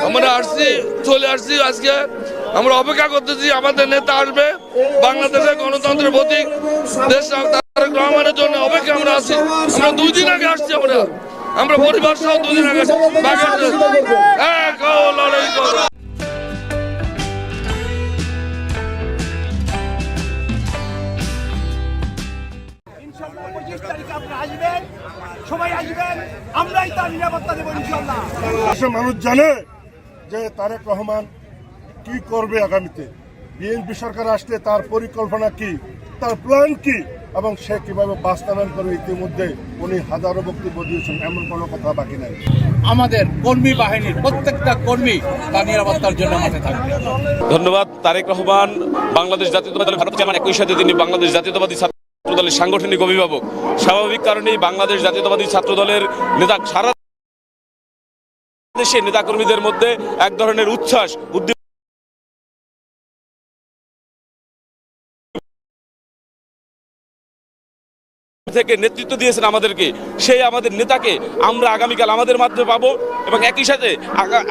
আমরা আসছি, চলে আসছি। আজকে আমরা অপেক্ষা করতেছি আমাদের নেতা আসবে, বাংলাদেশের গণতন্ত্রের প্রতীক দেশ তারেক রহমানের জন্য অপেক্ষা আমরা আছি। আমরা 2 দিন আগে আসছি, আমরা পরিবার সহ 2 দিন আগে লড়াই করবো। মানুষ জানে যে তারেক রহমান কি করবে আগামীতে, বিএনপি সরকার আসলে তার পরিকল্পনা কি, তার প্ল্যান কি এবং সে কিভাবে বাস্তবায়ন করবে। ইতিমধ্যে উনি হাজারো বক্তব্য দিয়েছেন, এমন কোনো কথা বাকি নাই। আমাদের কর্মী বাহিনীর প্রত্যেকটা কর্মী তার নিরাপত্তার জন্য মাঠে থাকবে। ধন্যবাদ। তারেক রহমান বাংলাদেশ জাতীয়তাবাদী দলের ভারত চেয়ারম্যান, একই সাথে তিনি বাংলাদেশ জাতীয়তাবাদী ছাত্র দলের সাংগঠনিক অভিভাবক। স্বাভাবিক কারণেই বাংলাদেশ জাতীয়তাবাদী ছাত্র দলের নেতা সারা দেশে নেতাকর্মীদের মধ্যে এক ধরনের উচ্ছ্বাস থেকে নেতৃত্ব দিয়েছেন আমাদেরকে, সেই আমাদের নেতাকে আমরা আগামীকাল আমাদের মাধ্যমে পাবো এবং একই সাথে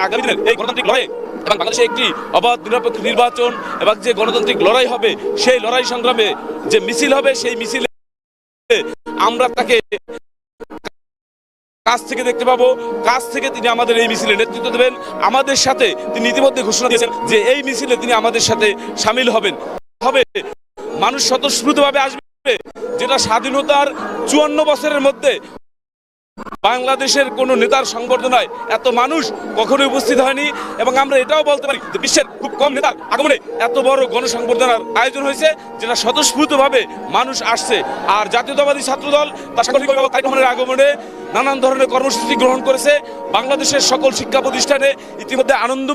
আগামী দিনের এই গণতান্ত্রিক লড়াই এবং বাংলাদেশে একটি অবাধ নিরপেক্ষ নির্বাচন এবং যে গণতান্ত্রিক লড়াই হবে, সেই লড়াই সংগ্রামে যে মিছিল হবে, সেই মিছিলে আমরা তাকে কাছ থেকে দেখতে পাবো। কাছ থেকে তিনি আমাদের এই মিছিলে নেতৃত্ব দেবেন। আমাদের সাথে তিনি ইতিমধ্যে ঘোষণা দিয়েছেন যে এই মিছিলে তিনি আমাদের সাথে সামিল হবেন। মানুষ স্বতঃস্ফূর্তভাবে আসবে, যেটা স্বাধীনতার 54 বছরের মধ্যে বাংলাদেশের কোন নেতার সংবর্ধনায় এত মানুষ কখনোই উপস্থিত হয়নি। এবং আমরা এটাও বলতে পারি যে বিশ্বের খুব কম নেতার আগমনে এত বড় গণসংবর্ধনার আয়োজন হয়েছে, যেটা স্বতঃস্ফূর্তভাবে মানুষ আসছে। আর জাতীয়তাবাদী ছাত্রদল তার সাংগঠনিক তারেক রহমানের আগমনে নানান ধরনের কর্মসূচি গ্রহণ করেছে। বাংলাদেশের সকল শিক্ষা প্রতিষ্ঠানে ইতিমধ্যে আনন্দ